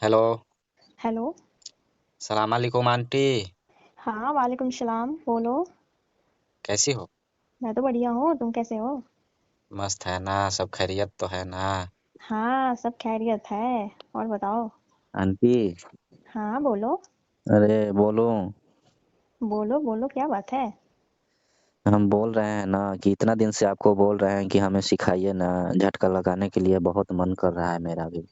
Hello. Hello. सलाम अलैकुम aunty. हाँ, वालेकुम सलाम। बोलो। कैसी हो? मैं तो बढ़िया हूँ, तुम कैसे हो? मस्त है ना? सब खैरियत तो है ना? हाँ, सब खैरियत है। और बताओ। आंटी। हाँ, बोलो। अरे बोलो। बोलो बोलो, क्या बात है? हम बोल रहे हैं ना कि इतना दिन से आपको बोल रहे हैं कि हमें सिखाइए ना। झटका लगाने के लिए बहुत मन कर रहा है मेरा भी।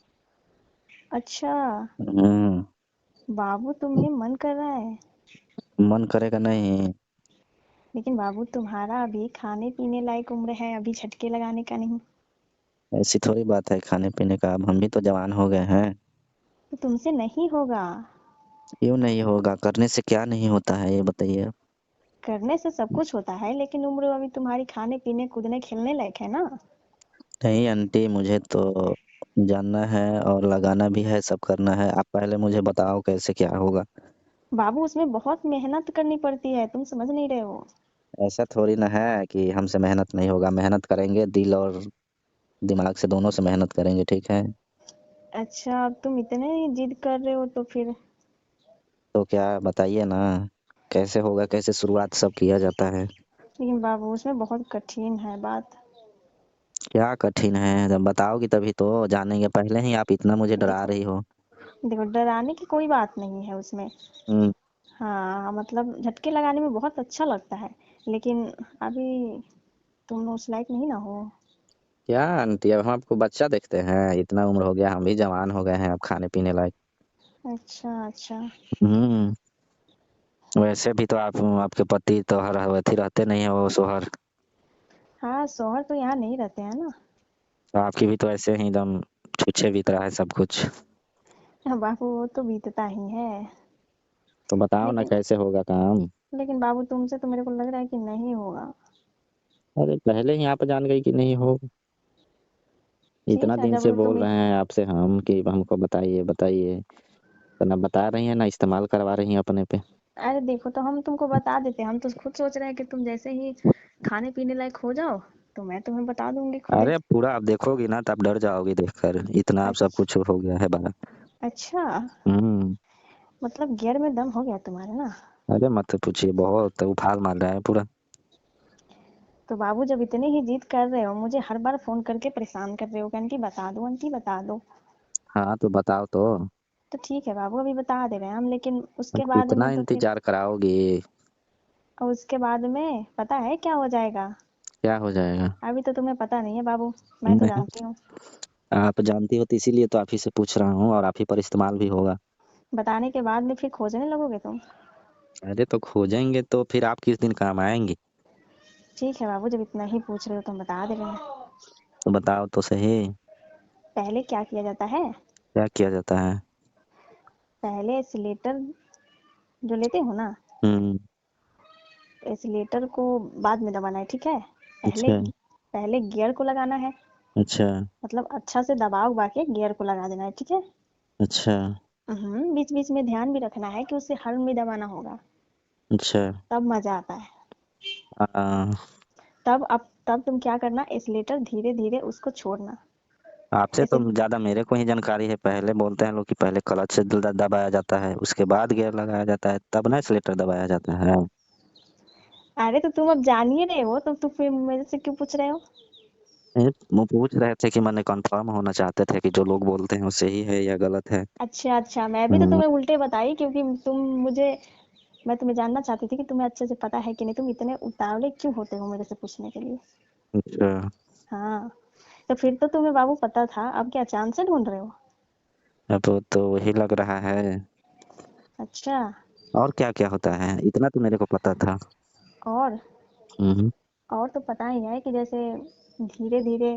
अच्छा। हम्म। बाबू, तुम्हें मन कर रहा है? मन करेगा नहीं? लेकिन बाबू, तुम्हारा अभी खाने पीने लायक उम्र है, अभी झटके लगाने का नहीं। ऐसी थोड़ी बात है खाने पीने का, अब हम भी तो जवान हो गए हैं। तो तुमसे नहीं होगा। क्यों नहीं होगा? करने से क्या नहीं होता है ये बताइए। करने से सब कुछ होता है, लेकिन उम्र अभी तुम्हारी खाने पीने कूदने खेलने लायक है ना। नहीं आंटी, मुझे तो जानना है और लगाना भी है, सब करना है। आप पहले मुझे बताओ कैसे क्या होगा। बाबू, उसमें बहुत मेहनत करनी पड़ती है, तुम समझ नहीं रहे हो। ऐसा थोड़ी ना है कि हमसे मेहनत नहीं होगा, मेहनत करेंगे, दिल और दिमाग से दोनों से मेहनत करेंगे, ठीक है। अच्छा, अब तुम इतने ही जिद कर रहे हो तो फिर। तो क्या बताइए ना, कैसे होगा, कैसे शुरुआत सब किया जाता है। लेकिन बाबू, उसमें बहुत कठिन है बात। क्या कठिन है? जब बताओगी तभी तो जानेंगे, पहले ही आप इतना मुझे डरा देखो। रही हो। देखो, डराने की कोई बात नहीं है उसमें। हम्म। हाँ, मतलब झटके लगाने में बहुत अच्छा लगता है। लेकिन अभी तुम उस लायक नहीं ना हो। क्या आंटी, अब हम आपको बच्चा देखते हैं? इतना उम्र हो गया, हम भी जवान हो गए हैं, अब खाने पीने लायक। अच्छा अच्छा। हम्म। वैसे भी तो आप, आपके पति तो हर अवधि रहते नहीं है, वो सोहर। हाँ, शौहर तो यहाँ नहीं रहते हैं ना। तो आपकी भी तो ऐसे ही एकदम छुच्छे बीत रहा है सब कुछ। हाँ, बाबू, वो तो बीतता ही है। तो बताओ ना लेकिन कैसे होगा काम। लेकिन बाबू, तुमसे तो मेरे को लग रहा है कि नहीं होगा। अरे पहले ही आप जान गई कि नहीं हो। इतना ठीक है, दिन से जब बोल तुम रहे हैं आपसे हम कि हमको बताइए बताइए, तो ना बता रही हैं ना इस्तेमाल करवा रही हैं अपने पे। अरे देखो, तो हम तुमको बता देते हैं। हम तो खुद सोच रहे हैं कि तुम जैसे ही खाने पीने लायक हो जाओ तो मैं तुम्हें बता दूंगी खुद ही। अरे पूरा आप देखोगी ना तब डर जाओगी देखकर, इतना आप सब अच्छा। कुछ हो गया है बड़ा। अच्छा। हम्म। मतलब गियर में दम हो गया तुम्हारे ना। अरे मत पूछिए, बहुत उफान मार रहा है पूरा। तो बाबू, जब इतनी ही जिद कर रहे हो, मुझे हर बार फोन करके परेशान कर रहे हो कि आंटी बता दो, आंटी बता दो। हाँ तो बताओ तो। तो ठीक है बाबू, अभी बता दे रहे हैं हम, लेकिन अब उसके बाद कितना में तो फिर। इंतजार कराओगे? और उसके बाद में पता है क्या हो जाएगा? क्या हो जाएगा? अभी तो तुम्हें पता नहीं है बाबू। मैं तो नहीं, जानती हूँ। आप जानती हो तो इसीलिए तो आप ही से पूछ रहा हूँ, और आप ही पर इस्तेमाल भी होगा। बताने के बाद में फिर खोजने लगोगे तुम। अरे तो खोजेंगे तो फिर आप किस दिन काम आएंगी? ठीक है बाबू, जब इतना ही पूछ रहे हो तो हम बता दे रहे हैं। तो बताओ तो सही। पहले क्या किया जाता है? क्या किया जाता है? पहले एस्केलेटर जो लेते हो ना, हम्म। एस्केलेटर को बाद में दबाना है, ठीक है। पहले अच्छा। पहले गियर को लगाना है। अच्छा। मतलब अच्छा से दबाव के गियर को लगा देना है, ठीक है। अच्छा। बीच बीच में ध्यान भी रखना है कि उसे हर में दबाना होगा। अच्छा। तब मजा आता है। आ, तब तुम क्या करना, एस्केलेटर धीरे धीरे उसको छोड़ना। आपसे तो ऐसे। ज्यादा मेरे को ही जानकारी है। पहले बोलते हैं लोग कि पहले क्लच से दबाया जाता है, उसके बाद गियर लगाया जाता है, तब ना एक्सीलेटर दबाया जाता है। अरे तो तुम अब जान ही रहे हो, तो फिर मेरे से क्यों पूछ रहे हो? वो पूछ रहे थे कि मैंने कंफर्म होना चाहते थे कि जो लोग बोलते हैं वो सही है या गलत है। अच्छा अच्छा, मैं भी तो हम्म। तुम्हें उल्टे बताई, क्योंकि मैं तुम्हें जानना चाहती थी कि तुम्हें अच्छे से पता है कि नहीं, तुम इतने उतावले क्यों होते हो मेरे से पूछने के लिए। अच्छा। हाँ। तो फिर तो तुम्हें बाबू पता था, अब क्या चांद से ढूंढ रहे हो? अब तो वही लग रहा है। अच्छा। और क्या क्या होता है, इतना तो मेरे को पता था। और हम्म। और तो पता ही है कि जैसे धीरे धीरे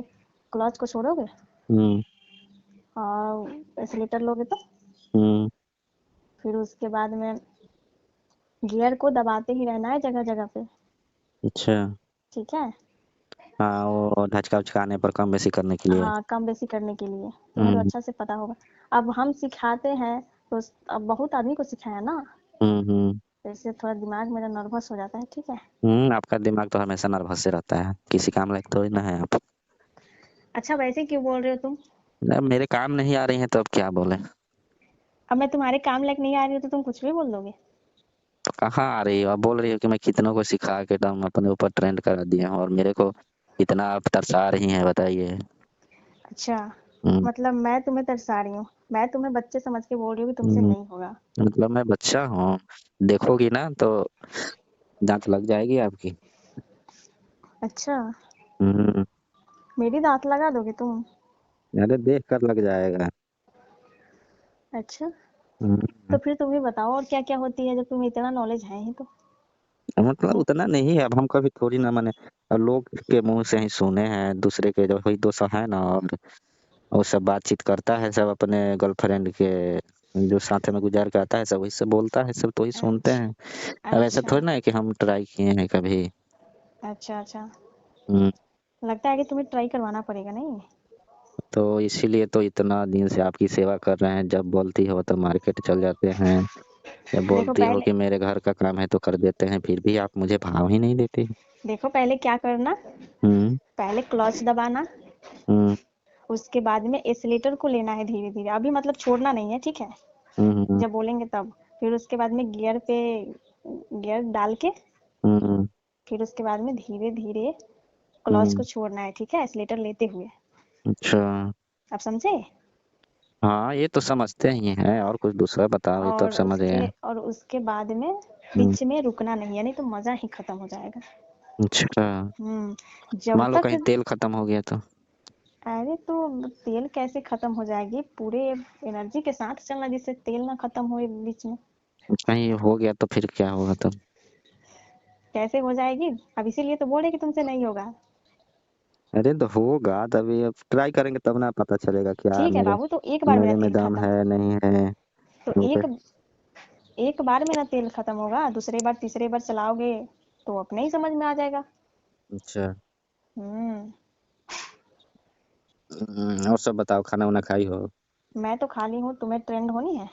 क्लच को छोड़ोगे हम्म। और एक्सीलेटर लोगे तो हम्म। फिर उसके बाद में गियर को दबाते ही रहना है जगह जगह पे। अच्छा। ठीक है। हाँ, वो ढचका उचकाने पर कम बेसी करने के लिए। हाँ, कम बेसी करने के लिए। तुम्हें तो हम्म। अच्छा से पता होगा। अब हम सिखाते हैं तो अब बहुत आदमी को सिखाया ना। हम्म। तो इससे थोड़ा दिमाग मेरा नर्वस हो जाता है, ठीक है। आपका दिमाग तो हमेशा नर्वस से रहता है, किसी काम लायक थोड़ी ना है आप। अच्छा, वैसे क्यों बोल रहे हो तुम? अब मेरे काम नहीं आ रही हैं तो अब क्या बोले। अब मैं तुम्हारे काम लायक नहीं आ रही हूँ तो तुम कुछ भी बोल दोगे। तो कहाँ आ रही हो? अब बोल रही हो कि मैं कितनों को सिखा के एकदम अपने ऊपर ट्रेंड करा दिया हूँ और मेरे को इतना आप तरसा रही हैं, बताइए। अच्छा, हम्म, मतलब मैं तुम्हें तरसा रही हूँ। मैं तुम्हें बच्चे समझ के बोल रही हूँ कि तुमसे हम्म, नहीं होगा। मतलब मैं बच्चा हूँ? देखोगी ना तो दांत लग जाएगी आपकी। अच्छा, हम्म, मेरी दांत लगा दोगे तुम? अरे देख कर लग जाएगा। अच्छा, हम्म, तो फिर तुम ही बताओ और क्या क्या होती है जब तुम्हें इतना नॉलेज है ही तो। मतलब उतना नहीं है, अब हम कभी थोड़ी ना माने, अब लोग के मुंह से ही सुने हैं, दूसरे के जो वही दोस्त है ना, और वो सब बातचीत करता है सब अपने गर्लफ्रेंड के जो साथ में गुजार के आता है, सब वही से बोलता है, सब तो वही सुनते अच्छा, हैं। अब ऐसा अच्छा, थोड़ी ना है कि हम ट्राई किए हैं कभी। अच्छा, अच्छा। हम्म, लगता है कि तुम्हें ट्राई करवाना पड़ेगा नहीं? तो इसीलिए तो इतना दिन से आपकी सेवा कर रहे हैं, जब बोलती हो तो मार्केट चल जाते हैं, जब देखो बोलती हो पहले कि मेरे घर का काम है तो कर देते हैं, फिर भी आप मुझे भाव ही नहीं देती। देखो पहले क्या करना। हम्म, पहले क्लच दबाना। हम्म, उसके बाद में एस्केलेटर को लेना है धीरे धीरे, अभी मतलब छोड़ना नहीं है, ठीक है? हम्म, जब बोलेंगे तब। फिर उसके बाद में गियर डाल के, हम्म, फिर उसके बाद में धीरे धीरे क्लच को हम्म, छोड़ना है, ठीक है, एस्केलेटर लेते हुए। अच्छा। आप समझे? हाँ, ये तो समझते ही हैं, और कुछ दूसरा बताओ, ये तो अब समझ गए हैं। और उसके बाद में हम्म, बीच में रुकना नहीं है, नहीं तो मजा ही खत्म हो जाएगा। अच्छा। जब मान लो तक। कहीं तेल खत्म हो गया तो? अरे तो तेल कैसे खत्म हो जाएगी, पूरे एनर्जी के साथ चलना जिससे तेल ना खत्म हो बीच में। कहीं हो गया तो फिर क्या होगा तब? कैसे हो जाएगी? अब इसीलिए तो बोले कि तुमसे नहीं होगा। अरे तो होगा तभी, अब ट्राई करेंगे तब ना पता चलेगा क्या ठीक है मेरे बाबू, तो एक बार मेरा मेरे में तेल दम खत्म। है नहीं है। तो ओके। एक बार मेरा तेल खत्म होगा, दूसरे बार तीसरे बार चलाओगे तो अपने ही समझ में आ जाएगा। अच्छा। हम्म। और सब बताओ, खाना वाना खाई हो? मैं तो खाली हूँ, तुम्हें ट्रेंड होनी है।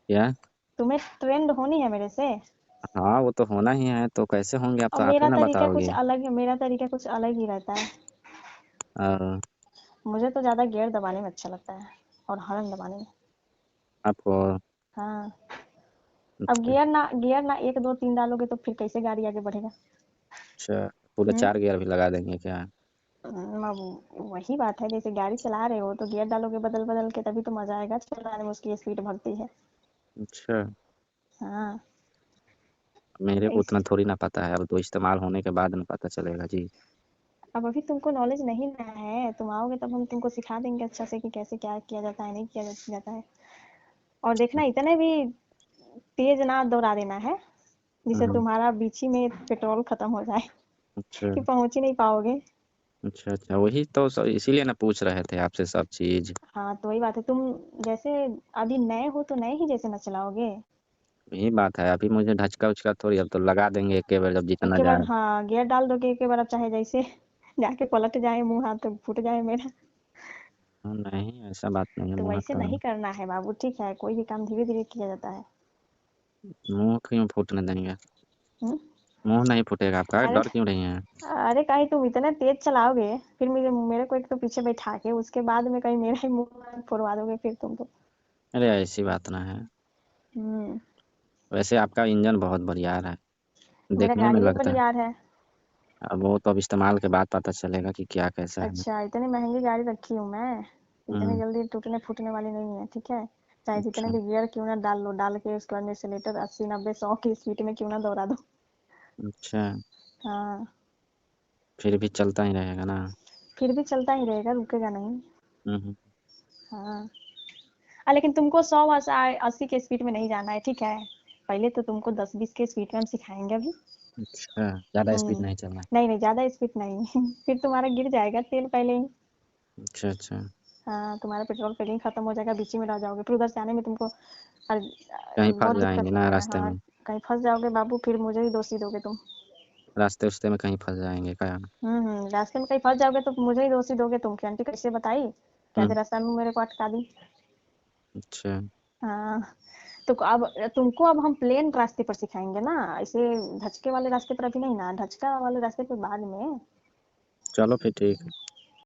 क्या? तुम्हें ट्रेंड होनी है मेरे से। हाँ, वो तो होना ही है, तो कैसे होंगे, आप और तो आप ही ना बताओगे। मेरा तरीका कुछ अलग ही रहता है। और मुझे तो ज्यादा गियर दबाने में अच्छा लगता है, और हॉर्न दबाने में। आपको? हाँ। अब अच्छा। गियर ना एक दो तीन डालोगे तो फिर कैसे गाड़ी आगे बढ़ेगा? अच्छा, पूरे हम्म। 4 गियर भी लगा देंगे क्या? अब वही बात है, जैसे गाड़ी चला रहे हो तो गियर डालोगे बदल बदल के, तभी तो मजा आएगा चलाने में, उसकी स्पीड बढ़ती है। अच्छा, हाँ। मेरे को इस उतना थोड़ी ना पता है, अब तो इस्तेमाल होने के बाद में पता चलेगा जी। अब अभी तुमको नॉलेज नहीं ना है, तुम आओगे तब हम तुमको सिखा देंगे अच्छा से कि कैसे क्या किया जाता है, नहीं किया जाता है। और देखना इतने भी तेज ना दौड़ा देना है जिससे हाँ, तुम्हारा बीच ही में पेट्रोल खत्म हो जाए अच्छा, कि पहुंच ही नहीं पाओगे। अच्छा, अच्छा, वही तो इसीलिए ना पूछ रहे थे आपसे सब चीज। हाँ तो वही बात है, तुम जैसे अभी नए हो तो नए ही जैसे ना चलाओगे। यही बात है, अभी मुझे ढचका उचका थोड़ी, अब तो लगा देंगे एक बार जब एक जितना के बाद जाए। हाँ गियर डाल दोगे एक के बाद, अब चाहे जैसे जाके पलट जाए, मुंह हाथ तो फूट जाए मेरा। हाँ, नहीं ऐसा बात नहीं है, तो मुँह हाथ वैसे का नहीं करना है बाबू, ठीक है, कोई भी काम धीरे धीरे किया जाता है। मुँह क्यों फूटने देंगे? हम्म। मुँह नहीं फूटेगा आपका, अरे डर क्यों रही हैं? अरे कहीं तुम इतने तेज चलाओगे, फिर मेरे मेरे को एक तो पीछे बैठा के उसके बाद में कहीं मेरा ही मुंह फोड़वा दोगे फिर तुम तो। अरे ऐसी बात ना है। हम्म। वैसे आपका इंजन बहुत बढ़िया है, मेरा देखने में गाड़ी भी लगता है। बड़ी यार है। अब वो तो अब इस्तेमाल के बाद पता चलेगा कि क्या कैसा है। अच्छा, इतनी महंगी गाड़ी रखी हूँ मैं, इतनी हम्म, जल्दी टूटने फूटने वाली नहीं है, ठीक है? चाहे जितने अच्छा, भी गियर क्यों ना डाल लो, डाल के उसके बाद में एक्सीलेटर 80 90 100 की स्पीड में क्यों ना दौड़ा दो। अच्छा, हाँ। फिर भी चलता ही रहेगा ना? फिर भी चलता ही रहेगा, रुकेगा नहीं। हम्म, हाँ। लेकिन तुमको 100 80 के स्पीड में नहीं जाना है, ठीक है? पहले तो तुमको 10 20 के स्पीड में हम सिखाएंगे अभी। अच्छा, ज़्यादा स्पीड हम्म। नहीं चलना है। नहीं नहीं, ज्यादा स्पीड नहीं फिर तुम्हारा गिर जाएगा तेल पहले ही। अच्छा, अच्छा, हाँ, तुम्हारा पेट्रोल पहले ही खत्म हो जाएगा, बीच ही में रह जाओगे, फिर उधर से आने में तुमको कहीं फंस बहुत जाएंगे दिक्कत हो ना जाएगा। रास्ते हाँ। में? कहीं फंस जाओगे बाबू, फिर मुझे ही दोषी दोगे तुम। रास्ते उस्ते में कहीं फंस जाएंगे क्या? रास्ते में कहीं फंस जाओगे तो मुझे ही दोषी दोगे तुम कि आंटी कैसे बताई, कैसे हम्म, रास्ते में मेरे को अटका दी। अच्छा, हाँ। तो अब तुमको अब हम प्लेन रास्ते पर सिखाएंगे ना, ऐसे धचके वाले रास्ते पर अभी नहीं ना, धचका वाले रास्ते पर बाद में। चलो फिर ठीक है।